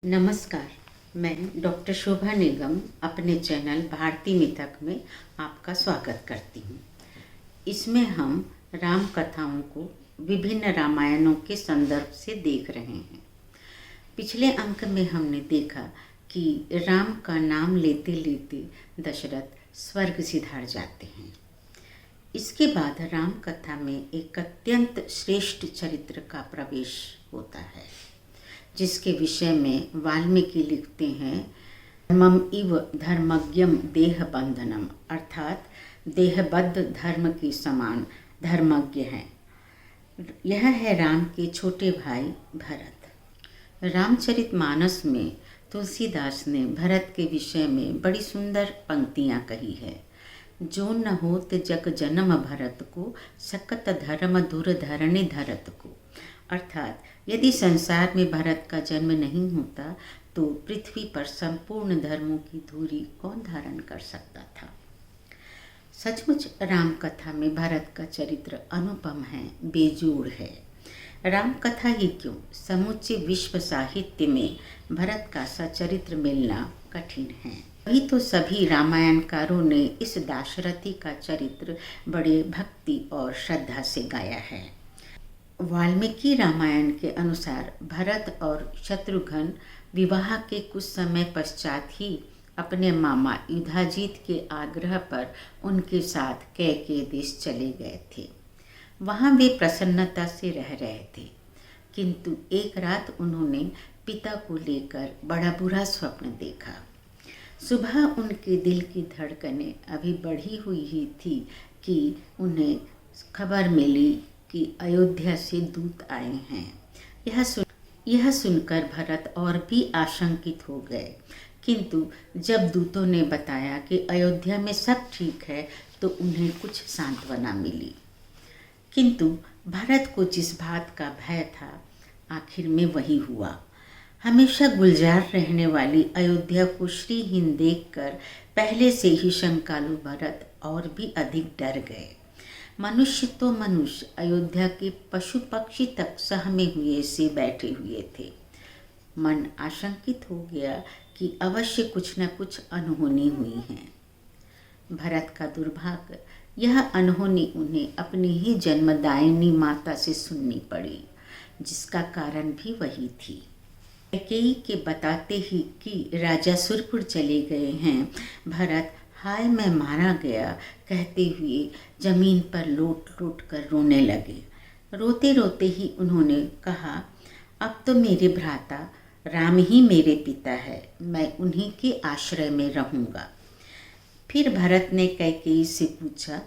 नमस्कार। मैं डॉक्टर शोभा निगम अपने चैनल भारती मिथक में आपका स्वागत करती हूँ। इसमें हम राम कथाओं को विभिन्न रामायणों के संदर्भ से देख रहे हैं। पिछले अंक में हमने देखा कि राम का नाम लेते लेते दशरथ स्वर्ग सिधार जाते हैं। इसके बाद राम कथा में एक अत्यंत श्रेष्ठ चरित्र का प्रवेश होता है, जिसके विषय में वाल्मीकि लिखते हैं, धर्मम इव धर्मज्ञम देह बंधनम, अर्थात देहबद्ध धर्म के समान धर्मज्ञ है। यह है राम के छोटे भाई भरत। रामचरितमानस में तुलसीदास ने भरत के विषय में बड़ी सुंदर पंक्तियां कही है। जो न होत जग जन्म भरत को, सकत धर्म धुर धरणी धरत को, अर्थात यदि संसार में भरत का जन्म नहीं होता तो पृथ्वी पर संपूर्ण धर्मों की धूरी कौन धारण कर सकता था। सचमुच राम कथा में भरत का चरित्र अनुपम है, बेजोड़ है। राम कथा ही क्यों, समूचे विश्व साहित्य में भरत का सचरित्र मिलना कठिन है। वही तो सभी रामायणकारों ने इस दाशरथी का चरित्र बड़े भक्ति और श्रद्धा से गाया है। वाल्मीकि रामायण के अनुसार भरत और शत्रुघ्न विवाह के कुछ समय पश्चात ही अपने मामा युधाजीत के आग्रह पर उनके साथ कैकेयी देश चले गए थे। वहाँ वे प्रसन्नता से रह रहे थे, किंतु एक रात उन्होंने पिता को लेकर बड़ा बुरा स्वप्न देखा। सुबह उनके दिल की धड़कनें अभी बढ़ी हुई ही थी कि उन्हें खबर मिली कि अयोध्या से दूत आए हैं। यह सुनकर भरत और भी आशंकित हो गए, किंतु जब दूतों ने बताया कि अयोध्या में सब ठीक है तो उन्हें कुछ सांत्वना मिली। किंतु भरत को जिस बात का भय था, आखिर में वही हुआ। हमेशा गुलजार रहने वाली अयोध्या को श्रीहीन देखकर पहले से ही शंकालु भरत और भी अधिक डर गए। मनुष्य तो मनुष्य, अयोध्या के पशु पक्षी तक सहमे हुए से बैठे हुए थे। मन आशंकित हो गया कि अवश्य कुछ न कुछ अनहोनी हुई है। भरत का दुर्भाग्य, यह अनहोनी उन्हें अपनी ही जन्मदायिनी माता से सुननी पड़ी, जिसका कारण भी वही थी। कैकेयी के बताते ही कि राजा सुरपुर चले गए हैं, भरत हाय मैं मारा गया कहते हुए जमीन पर लोट लोट कर रोने लगे। रोते रोते ही उन्होंने कहा, अब तो मेरे भ्राता राम ही मेरे पिता है, मैं उन्हीं के आश्रय में रहूँगा। फिर भरत ने कैकेयी से पूछा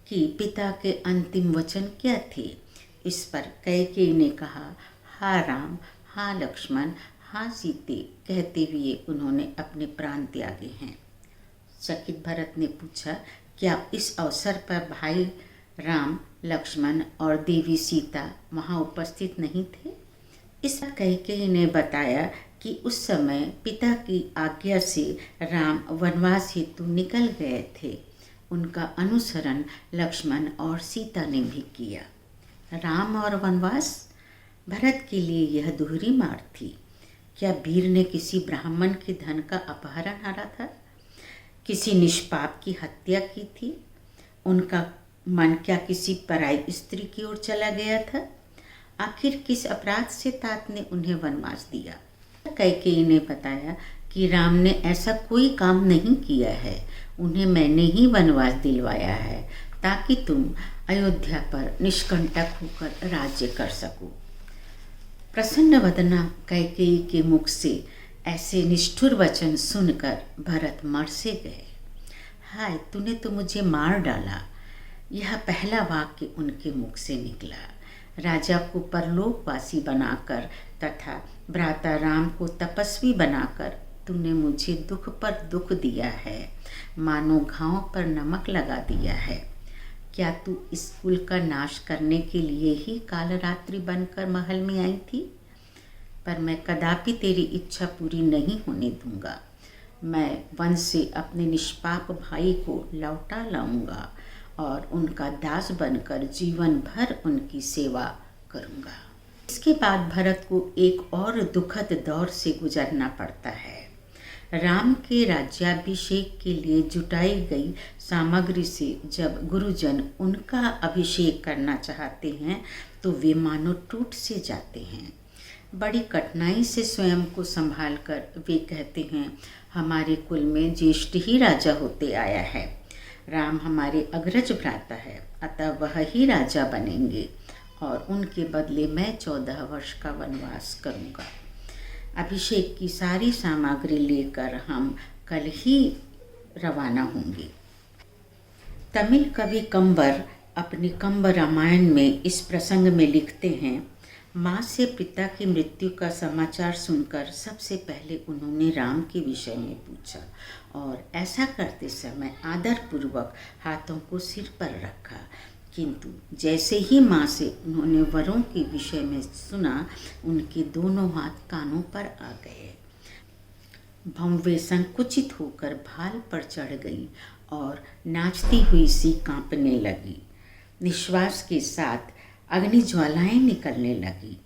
कि पिता के अंतिम वचन क्या थे। इस पर कैकेयी ने कहा, हाँ राम, हाँ लक्ष्मण, हाँ सीते कहते हुए उन्होंने अपने प्राण त्यागे हैं। चकित भरत ने पूछा, क्या इस अवसर पर भाई राम, लक्ष्मण और देवी सीता वहाँ उपस्थित नहीं थे। इस कैकेयी ने बताया कि उस समय पिता की आज्ञा से राम वनवास हेतु निकल गए थे। उनका अनुसरण लक्ष्मण और सीता ने भी किया। राम और वनवास, भरत के लिए यह दोहरी मार थी। क्या वीर ने किसी ब्राह्मण के धन का अपहरण करा था, किसी निष्पाप की हत्या की थी? उनका मन क्या किसी पराई स्त्री की ओर चला गया था? आखिर किस अपराध से तात ने उन्हें वनवास दिया? कैकेयी ने बताया कि राम ने ऐसा कोई काम नहीं किया है, उन्हें मैंने ही वनवास दिलवाया है ताकि तुम अयोध्या पर निष्कंटक होकर राज्य कर सको। प्रसन्न वदना कैकेयी के मुख से ऐसे निष्ठुर वचन सुनकर भरत मर से गए। हाय, तूने तो मुझे मार डाला, यह पहला वाक्य उनके मुख से निकला। राजा को परलोकवासी बनाकर तथा भ्राता राम को तपस्वी बनाकर तूने मुझे दुख पर दुख दिया है, मानो घाव पर नमक लगा दिया है। क्या तू इस कुल का नाश करने के लिए ही काल रात्रि बनकर महल में आई थी? पर मैं कदापि तेरी इच्छा पूरी नहीं होने दूंगा। मैं वन से अपने निष्पाप भाई को लौटा लाऊंगा और उनका दास बनकर जीवन भर उनकी सेवा करूंगा। इसके बाद भरत को एक और दुखद दौर से गुजरना पड़ता है। राम के राज्याभिषेक के लिए जुटाई गई सामग्री से जब गुरुजन उनका अभिषेक करना चाहते हैं तो वे मानो टूट से जाते हैं। बड़ी कठिनाई से स्वयं को संभाल कर वे कहते हैं, हमारे कुल में ज्येष्ठ ही राजा होते आया है। राम हमारे अग्रज भ्राता है, अतः वह ही राजा बनेंगे और उनके बदले मैं 14 वर्ष का वनवास करूँगा। अभिषेक की सारी सामग्री लेकर हम कल ही रवाना होंगे। तमिल कवि कंबर अपनी कंब रामायण में इस प्रसंग में लिखते हैं, माँ से पिता की मृत्यु का समाचार सुनकर सबसे पहले उन्होंने राम के विषय में पूछा और ऐसा करते समय आदरपूर्वक हाथों को सिर पर रखा, किंतु जैसे ही माँ से उन्होंने वरों के विषय में सुना, उनके दोनों हाथ कानों पर आ गए। भंवे संकुचित होकर भाल पर चढ़ गई और नाचती हुई सी कांपने लगी। निश्वास के साथ अग्नि ज्वालाएं निकलने लगी,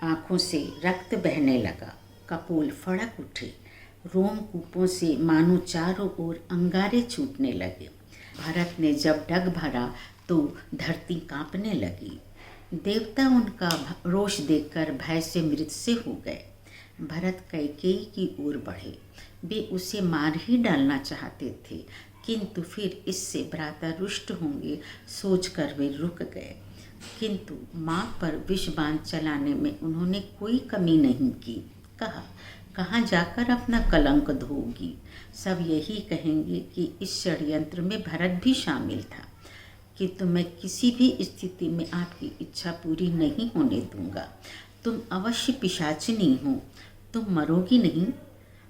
आँखों से रक्त बहने लगा, कपोल फड़क उठे, रोमकूपों से मानो चारों ओर अंगारे छूटने लगे। भरत ने जब डग भरा तो धरती कांपने लगी। देवता उनका रोष देखकर भय से मृत से हो गए। भरत कैकेयी की ओर बढ़े, वे उसे मार ही डालना चाहते थे, किंतु फिर इससे भ्राता रुष्ट होंगे सोचकर वे रुक गए। किंतु माँ पर विष बाण चलाने में उन्होंने कोई कमी नहीं की। कहा, कहाँ जाकर अपना कलंक धोगी? सब यही कहेंगे कि इस षड्यंत्र में भरत भी शामिल था, किंतु मैं किसी भी स्थिति में आपकी इच्छा पूरी नहीं होने दूंगा। तुम अवश्य पिशाचिनी हो, तुम मरोगी नहीं।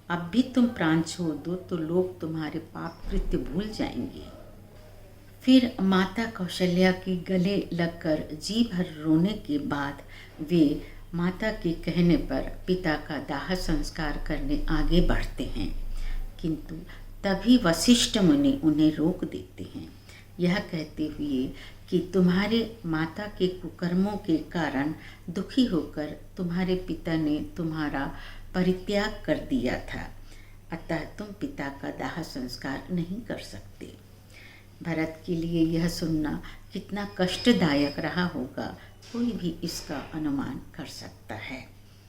अब भी तुम प्राण छोड़ दो तो लोग तुम्हारे पाप कृत्य भूल जाएंगे। फिर माता कौशल्या के गले लगकर जी भर रोने के बाद वे माता के कहने पर पिता का दाह संस्कार करने आगे बढ़ते हैं, किंतु तभी वशिष्ठ मुनि उन्हें रोक देते हैं, यह कहते हुए कि तुम्हारे माता के कुकर्मों के कारण दुखी होकर तुम्हारे पिता ने तुम्हारा परित्याग कर दिया था, अतः तुम पिता का दाह संस्कार नहीं कर सकते। भरत के लिए यह सुनना कितना कष्टदायक रहा होगा, कोई भी इसका अनुमान कर सकता है।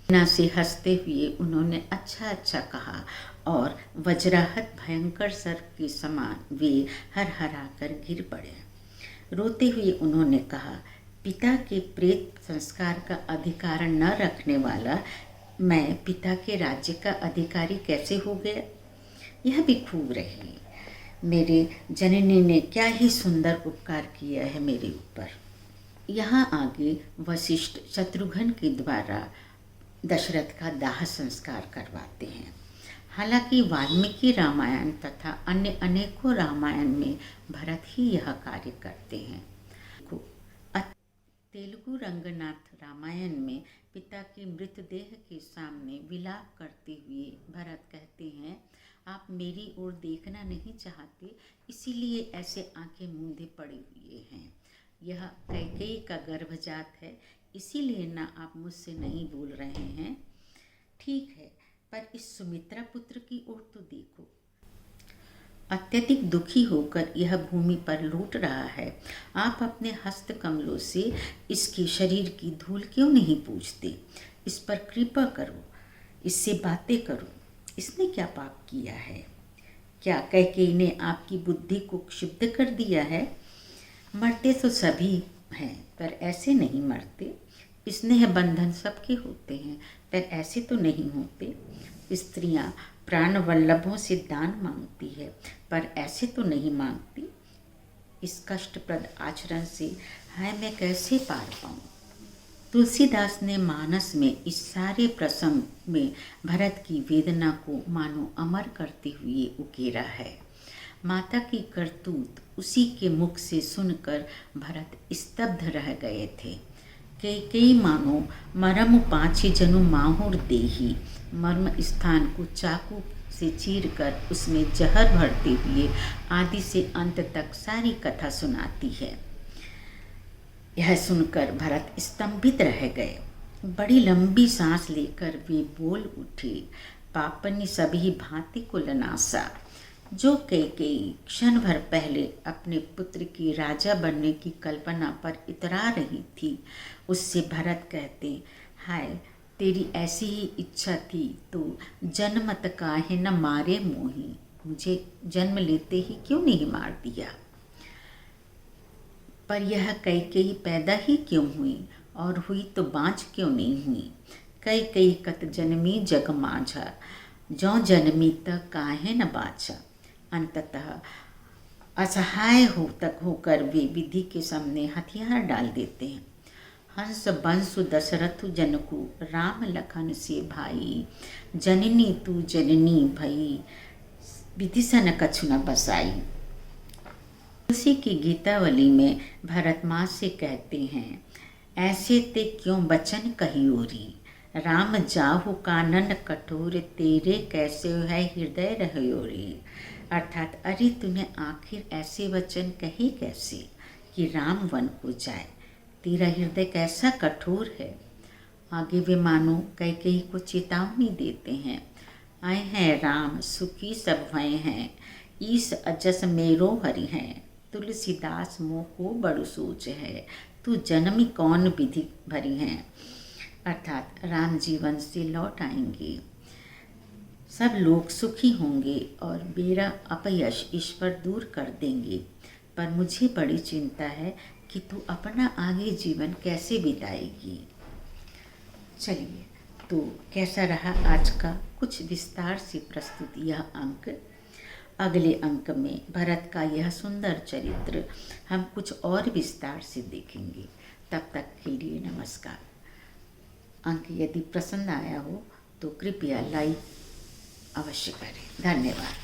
ना से हंसते हुए उन्होंने अच्छा अच्छा कहा और वज्राहत भयंकर सर्प के समान वे हरहरा कर गिर पड़े। रोते हुए उन्होंने कहा, पिता के प्रेत संस्कार का अधिकार न रखने वाला मैं पिता के राज्य का अधिकारी कैसे हो गया? यह भी खूब रही, मेरे जननी ने क्या ही सुंदर उपकार किया है मेरे ऊपर। यहाँ आगे वशिष्ठ शत्रुघ्न के द्वारा दशरथ का दाह संस्कार करवाते हैं। हालांकि वाल्मीकि रामायण तथा अन्य अनेकों रामायण में भरत ही यह कार्य करते हैं। तेलुगु रंगनाथ रामायण में पिता के मृतदेह के सामने विलाप करते हुए भरत कहते हैं, आप मेरी ओर देखना नहीं चाहते, इसीलिए ऐसे आंखें मूंदे पड़े हुए हैं। यह कैकेयी का गर्भजात है, इसीलिए ना आप मुझसे नहीं बोल रहे हैं। ठीक है, पर इस सुमित्रा पुत्र की ओर तो देखो। अत्यधिक दुखी होकर यह भूमि पर लूट रहा है, आप अपने हस्त कमलों से इसके शरीर की धूल क्यों नहीं पूछते? इस पर कृपा करो, इससे बातें करो। इसने क्या पाप किया है? क्या कैकेयी ने आपकी बुद्धि को क्षुब्ध कर दिया है? मरते तो सभी हैं, पर ऐसे नहीं मरते। स्नेह बंधन सबके होते हैं, पर ऐसे तो नहीं होते। स्त्रियां प्राण वल्लभों से दान मांगती है, पर ऐसे तो नहीं मांगती। इस कष्टप्रद आचरण से हाय मैं कैसे पार पाऊँ? तुलसीदास ने मानस में इस सारे प्रसंग में भरत की वेदना को मानो अमर करते हुए उकेरा है। माता की करतूत उसी के मुख से सुनकर भरत स्तब्ध रह गए थे। कैकेयी मानो मरम पाछे जनु माहुर देही, मर्म स्थान को चाकू से चीरकर उसमें जहर भरते हुए आदि से अंत तक सारी कथा सुनाती है। यह सुनकर भरत स्तंभित रह गए। बड़ी लंबी सांस लेकर वे बोल उठे, पापनी सभी भांति कुलनासा। जो कैकेयी क्षण भर पहले अपने पुत्र की राजा बनने की कल्पना पर इतरा रही थी, उससे भरत कहते, हाय, तेरी ऐसी ही इच्छा थी तो जन्मत काहे न मारे मोही, मुझे जन्म लेते ही क्यों नहीं मार दिया। पर यह कैकेयी पैदा ही क्यों हुई, और हुई तो बाँझ क्यों नहीं हुई। कैकेयी कत जन्मी जग माझा, जौ जन्मी त काहे न बाचा। अंततः असहाय होकर वे विधि के सामने हथियार डाल देते हैं। हंस बंसु दशरथ जनकु, राम लखन से भाई, जननी तू जननी भई, विधि सन कछु न बसाई। तुलसी की गीतावली में भरत माँ से कहते हैं, ऐसे ते क्यों बचन कही ओरी, राम जाहु कानन कठोर, तेरे कैसे है हृदय रह्योरी। अर्थात अरे तूने आखिर ऐसे वचन कहे कैसे कि राम वन को जाए, तेरा हृदय कैसा कठोर है। आगे वे मानो कैकेयी को चेतावनी देते हैं, आए हैं राम सुखी सब भय हैं, ईस अजस मेरो हरि हैं, तुलसीदास मोह को बड़ु सोच है, तू जन्मी कौन विधि भरी हैं। अर्थात राम जीवन से लौट आएंगे, सब लोग सुखी होंगे और मेरा अपयश ईश्वर दूर कर देंगे, पर मुझे बड़ी चिंता है कि तू अपना आगे जीवन कैसे बिताएगी। चलिए, तो कैसा रहा आज का कुछ विस्तार से प्रस्तुत यह अंक। अगले अंक में भरत का यह सुंदर चरित्र हम कुछ और विस्तार से देखेंगे। तब तक के लिए नमस्कार। अंक यदि पसंद आया हो तो कृपया लाइक अवश्य करें। धन्यवाद।